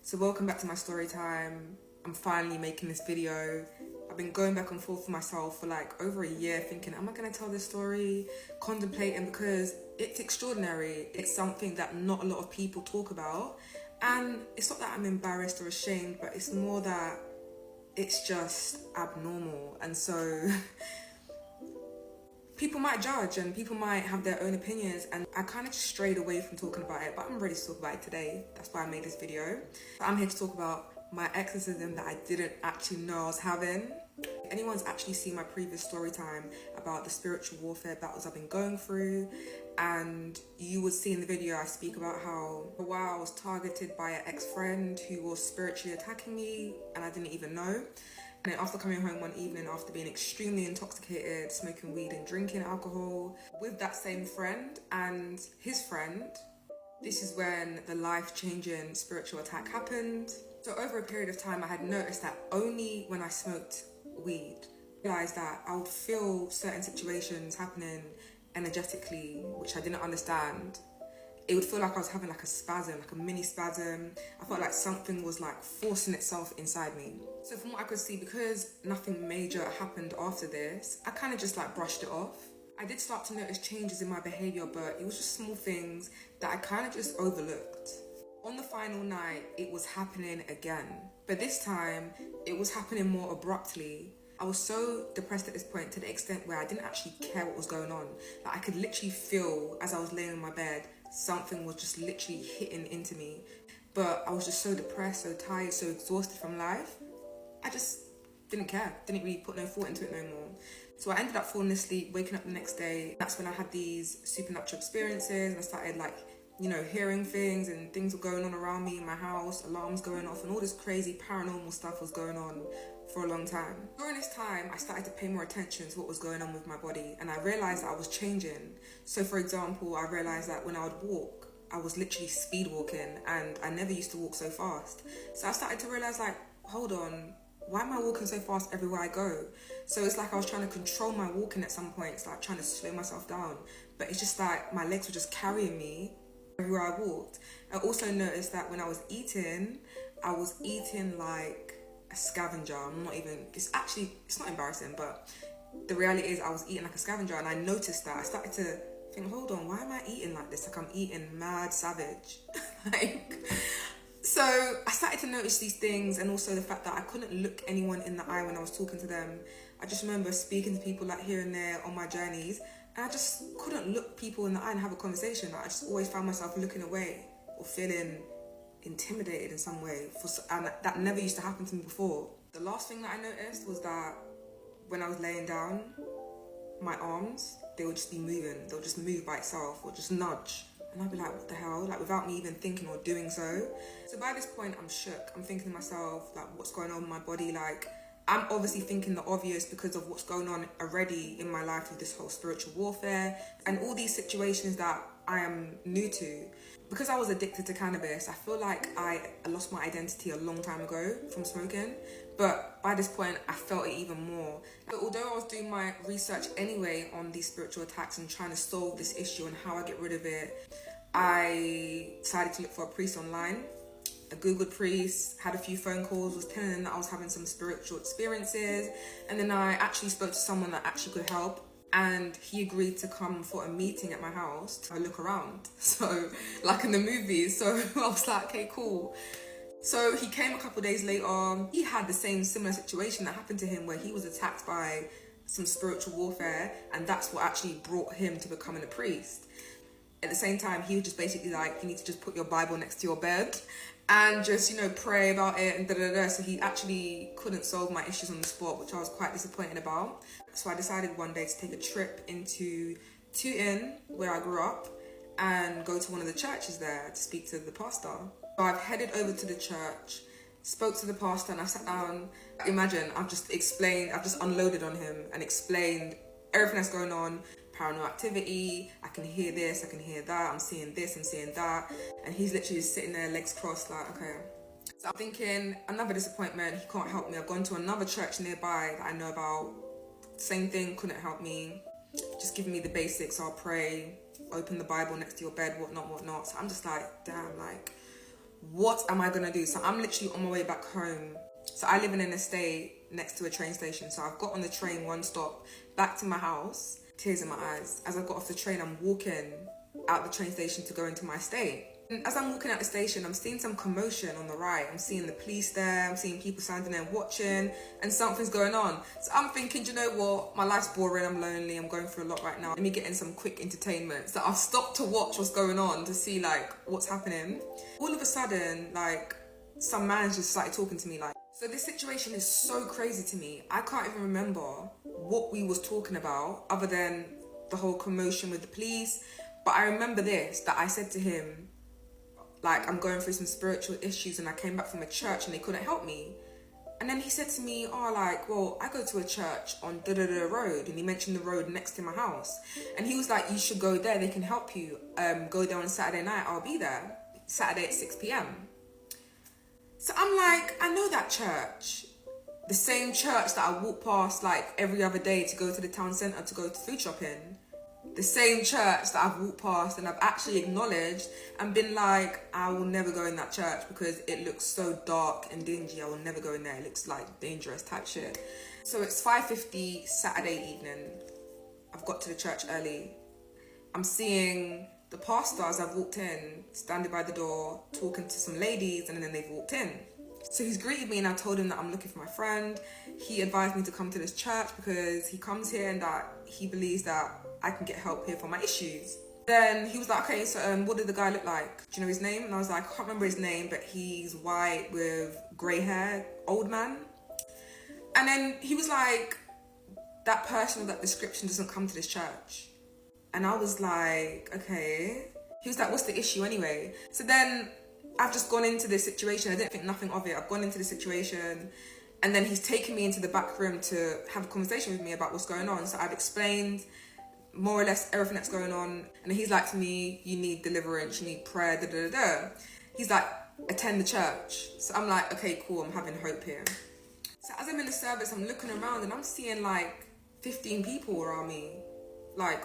So welcome back to my story time. I'm finally making this video. I've been going back and forth with myself for like over a year thinking, am I going to tell this story? Contemplating, because it's extraordinary. It's something that not a lot of people talk about. And it's not that I'm embarrassed or ashamed, but it's more that it's just abnormal. And so people might judge and people might have their own opinions, and I kind of just strayed away from talking about it, but I'm ready to talk about it today. That's why I made this video. So I'm here to talk about my exorcism that I didn't actually know I was having. If anyone's actually seen my previous story time about the spiritual warfare battles I've been going through, and you would see in the video I speak about how for a while I was targeted by an ex-friend who was spiritually attacking me and I didn't even know. And then after coming home one evening after being extremely intoxicated, smoking weed and drinking alcohol with that same friend and his friend, this is when the life-changing spiritual attack happened. So over a period of time, I had noticed that only when I smoked weed, I realized that I would feel certain situations happening energetically, which I didn't understand. It would feel like I was having like a spasm, like a mini spasm. I felt like something was like forcing itself inside me. So from what I could see, because nothing major happened after this, I kind of just like brushed it off. I did start to notice changes in my behavior, but it was just small things that I kind of just overlooked. On the final night, it was happening again. But this time, it was happening more abruptly. I was so depressed at this point to the extent where I didn't actually care what was going on. Like I could literally feel as I was laying in my bed, something was just literally hitting into me. But I was just so depressed, so tired, so exhausted from life. I just didn't care, didn't really put no thought into it no more. So I ended up falling asleep, waking up the next day. That's when I had these supernatural experiences and I started like, hearing things, and things were going on around me in my house, alarms going off, and all this crazy paranormal stuff was going on for a long time. During this time, I started to pay more attention to what was going on with my body, and I realized that I was changing. So for example, I realized that when I would walk, I was literally speed walking, and I never used to walk so fast. So I started to realize like, hold on, why am I walking so fast everywhere I go? So it's like I was trying to control my walking at some point. It's like trying to slow myself down, but it's just like my legs were just carrying me everywhere I walked. I also noticed that when I was eating like a scavenger. It's not embarrassing, but the reality is I was eating like a scavenger, and I noticed that. I started to think, hold on, why am I eating like this? Like I'm eating mad savage. So I started to notice these things, and also the fact that I couldn't look anyone in the eye when I was talking to them. I just remember speaking to people like here and there on my journeys, and I just couldn't look people in the eye and have a conversation. I just always found myself looking away or feeling intimidated in some way, and that never used to happen to me before. The last thing that I noticed was that when I was laying down, my arms, they would just be moving. They'll just move by itself or just nudge. And I'd be like, what the hell? Like without me even thinking or doing so. So by this point, I'm shook. I'm thinking to myself, like, what's going on in my body? Like, I'm obviously thinking the obvious because of what's going on already in my life with this whole spiritual warfare and all these situations that I am new to. Because I was addicted to cannabis, I feel like I lost my identity a long time ago from smoking. But by this point, I felt it even more. But although I was doing my research anyway on these spiritual attacks and trying to solve this issue and how I get rid of it, I decided to look for a priest online. I googled priests, had a few phone calls, was telling them that I was having some spiritual experiences, and then I actually spoke to someone that actually could help, and he agreed to come for a meeting at my house to look around. So like in the movies. So I was like, okay, cool. So he came a couple of days later. He had the similar situation that happened to him, where he was attacked by some spiritual warfare, and that's what actually brought him to becoming a priest. At the same time, he was just basically like, you need to just put your Bible next to your bed and just, pray about it and da-da-da. So he actually couldn't solve my issues on the spot, which I was quite disappointed about. So I decided one day to take a trip into Tooting, where I grew up, and go to one of the churches there to speak to the pastor. So I've headed over to the church, spoke to the pastor, and I sat down. Imagine, I've just unloaded on him and explained everything that's going on. Paranormal activity, I can hear this, I can hear that, I'm seeing this, I'm seeing that. And he's literally just sitting there, legs crossed, like, okay. So I'm thinking, another disappointment, he can't help me. I've gone to another church nearby that I know about. Same thing, couldn't help me. Just giving me the basics, I'll pray, open the Bible next to your bed, whatnot. So I'm just like, damn, like, what am I gonna do? So I'm literally on my way back home. So I live in an estate next to a train station. So I've got on the train one stop back to my house, tears in my eyes. As I got off the train, I'm walking out the train station to go into my estate. And as I'm walking out the station, I'm seeing some commotion on the right. I'm seeing the police there. I'm seeing people standing there watching, and something's going on. So I'm thinking, do you know what? My life's boring. I'm lonely. I'm going through a lot right now. Let me get in some quick entertainment. So I've stopped to watch what's going on to see like what's happening. All of a sudden, like some man just started talking to me like. So this situation is so crazy to me. I can't even remember what we was talking about other than the whole commotion with the police. But I remember this, that I said to him, like, I'm going through some spiritual issues and I came back from a church and they couldn't help me. And then he said to me, oh, like, well, I go to a church on da-da-da road. And he mentioned the road next to my house. And he was like, you should go there. They can help you. Go there on Saturday night. I'll be there. Saturday at 6 p.m. So I'm like, I know that church. The same church that I walk past like every other day to go to the town centre to go to food shopping. The same church that I've walked past and I've actually acknowledged and been like, I will never go in that church because it looks so dark and dingy. I will never go in there. It looks like dangerous type shit. So it's 5:50 Saturday evening. I've got to the church early. I'm seeing the pastor as I've walked in, standing by the door, talking to some ladies, and then they've walked in. So he's greeted me and I told him that I'm looking for my friend. He advised me to come to this church because he comes here and that he believes that I can get help here for my issues. Then he was like, okay, so what did the guy look like? Do you know his name? And I was like, I can't remember his name, but he's white with grey hair, old man. And then he was like, that person with that description doesn't come to this church. And I was like, okay. He was like, what's the issue anyway? So then I've just gone into this situation. I didn't think nothing of it. I've gone into the situation. And then he's taken me into the back room to have a conversation with me about what's going on. So I've explained more or less everything that's going on. And he's like to me, you need deliverance, you need prayer, da da da da. He's like, attend the church. So I'm like, okay, cool, I'm having hope here. So as I'm in the service, I'm looking around and I'm seeing like 15 people around me. Like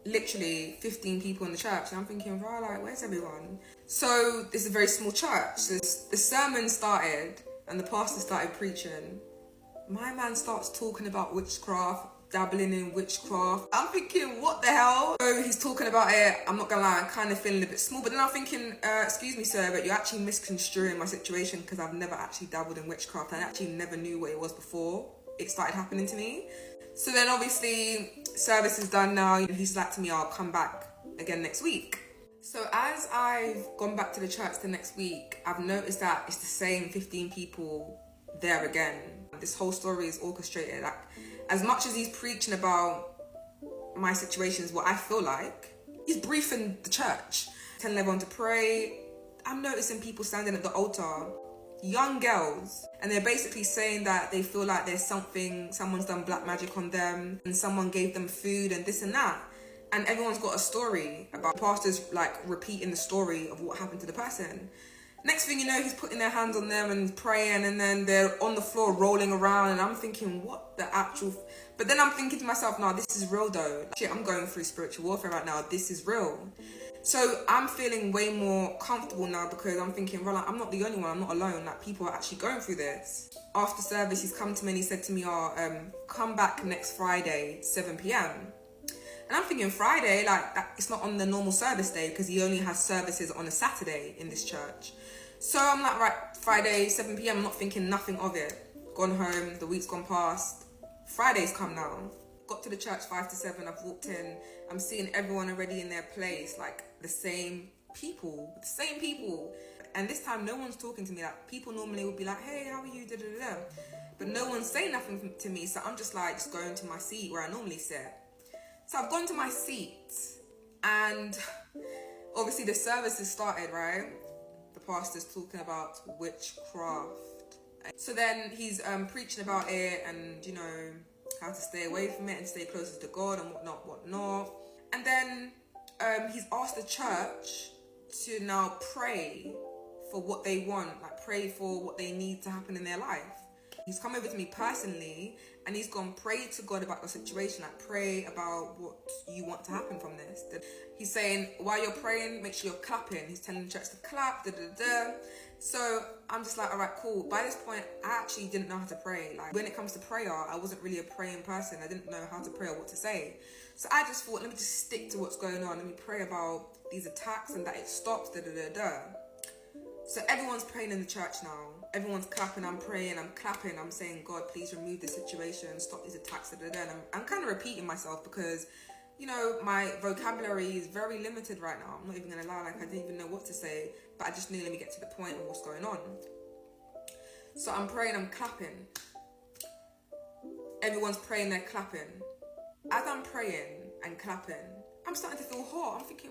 literally 15 people in the church. And I'm thinking, bro, like, where's everyone? So this is a very small church. So the sermon started and the pastor started preaching. My man starts talking about witchcraft, dabbling in witchcraft. I'm thinking, what the hell? So he's talking about it. I'm not gonna lie, I'm kind of feeling a bit small. But then I'm thinking, excuse me, sir, but you're actually misconstruing my situation because I've never actually dabbled in witchcraft. I actually never knew what it was before it started happening to me. So then obviously, service is done now. He's like to me, I'll come back again next week. So as I've gone back to the church the next week, I've noticed that it's the same 15 people there again. This whole story is orchestrated. Like, as much as he's preaching about my situations, what I feel like, he's briefing the church, telling everyone to pray. I'm noticing people standing at the altar, young girls, and they're basically saying that they feel like there's someone's done black magic on them and someone gave them food and this and that. And everyone's got a story about pastors like repeating the story of what happened to the person. Next thing you know, he's putting their hands on them and praying, and then they're on the floor rolling around, and I'm thinking, what the actual... But then I'm thinking to myself, no, this is real though. Shit, I'm going through spiritual warfare right now. This is real. So I'm feeling way more comfortable now because I'm thinking, well, like, I'm not the only one. I'm not alone. Like, people are actually going through this. After service, he's come to me and he said to me, come back next Friday, 7 p.m. And I'm thinking Friday, like, it's not on the normal service day because he only has services on a Saturday in this church. So I'm like, right, Friday, 7 p.m, I'm not thinking nothing of it. Gone home, the week's gone past. Friday's come now. Got to the church 5 to 7, I've walked in. I'm seeing everyone already in their place, like the same people. And this time, no one's talking to me. Like, people normally would be like, hey, how are you, da da da. But no one's saying nothing to me, so I'm just like, just going to my seat where I normally sit. So I've gone to my seat, and obviously the service has started, right? The pastor's talking about witchcraft. So then he's preaching about it and, you know, how to stay away from it and stay closer to God and whatnot. And then he's asked the church to now pray for what they want, like pray for what they need to happen in their life. He's come over to me personally and he's gone, pray to God about the situation. Like, pray about what you want to happen from this. He's saying, while you're praying, make sure you're clapping. He's telling the church to clap, So I'm just like, all right, cool. By this point, I actually didn't know how to pray. Like, when it comes to prayer, I wasn't really a praying person. I didn't know how to pray or what to say. So I just thought, let me just stick to what's going on. Let me pray about these attacks and that it stops, So everyone's praying in the church now. Everyone's clapping, I'm praying, I'm clapping, I'm saying, God, please remove this situation, stop these attacks, And I'm kind of repeating myself because, you know, my vocabulary is very limited right now. I'm not even going to lie, like I didn't even know what to say, but I just knew, let me get to the point of what's going on. So I'm praying, I'm clapping. Everyone's praying, they're clapping. As I'm praying and clapping, I'm starting to feel hot. I'm thinking,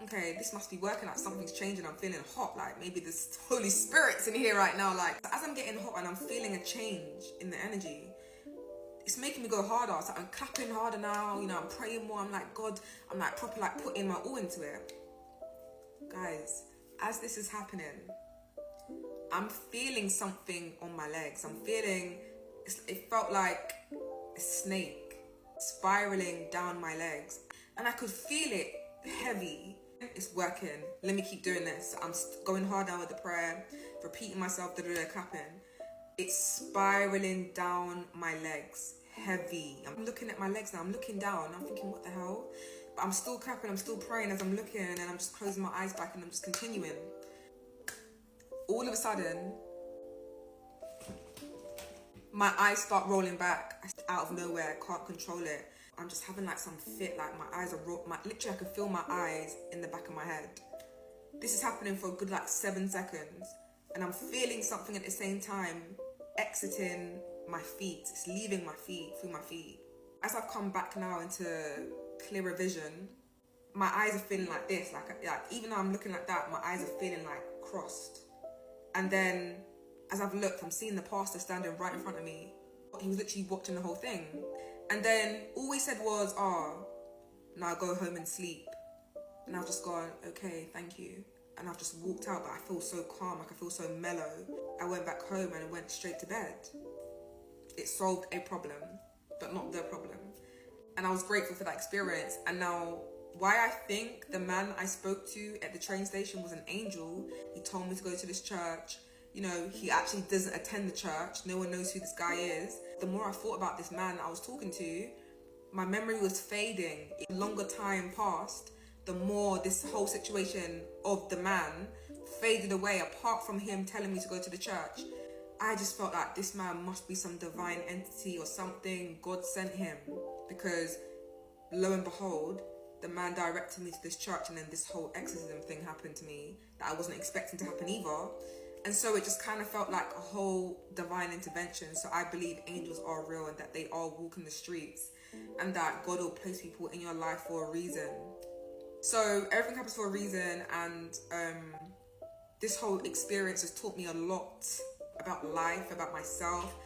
okay, this must be working, like something's changing. I'm feeling hot, like maybe there's Holy Spirit's in here right now. Like, as I'm getting hot and I'm feeling a change in the energy, it's making me go harder. So I'm clapping harder now, you know, I'm praying more. I'm like, God, I'm like proper like putting my all into it. Guys, as this is happening, I'm feeling something on my legs. It felt like a snake spiraling down my legs. And I could feel it heavy. It's working. Let me keep doing this. I'm going hard now with the prayer, repeating myself, clapping. It's spiraling down my legs, heavy. I'm looking at my legs now. I'm looking down. I'm thinking, what the hell? But I'm still clapping. I'm still praying as I'm looking, and I'm just closing my eyes back and I'm just continuing. All of a sudden, my eyes start rolling back out of nowhere. I can't control it. I'm just having like some fit, like my eyes are literally I can feel my eyes in the back of my head. This is happening for a good like 7 seconds, and I'm feeling something at the same time exiting my feet. It's leaving my feet, through my feet. As I've come back now into clearer vision, my eyes are feeling like this, like even though I'm looking like that, my eyes are feeling like crossed. And then as I've looked, I'm seeing the pastor standing right in front of me. He was literally watching the whole thing. And then all he said was, now go home and sleep. And I've just gone, okay, thank you. And I've just walked out, but I feel so calm, like I feel so mellow. I went back home and I went straight to bed. It solved a problem, but not the problem. And I was grateful for that experience. And now, why I think the man I spoke to at the train station was an angel, he told me to go to this church. You know, he actually doesn't attend the church. No one knows who this guy is. The more I thought about this man I was talking to, my memory was fading. The longer time passed, the more this whole situation of the man faded away. Apart from him telling me to go to the church, I just felt like this man must be some divine entity or something. God sent him, because lo and behold, the man directed me to this church, and then this whole exorcism thing happened to me that I wasn't expecting to happen either. And so it just kind of felt like a whole divine intervention. So I believe angels are real and that they are walking the streets, and that God will place people in your life for a reason. So everything happens for a reason, and this whole experience has taught me a lot about life, about myself.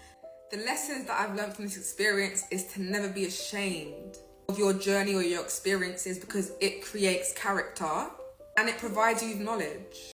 The lessons that I've learned from this experience is to never be ashamed of your journey or your experiences, because it creates character and it provides you with knowledge.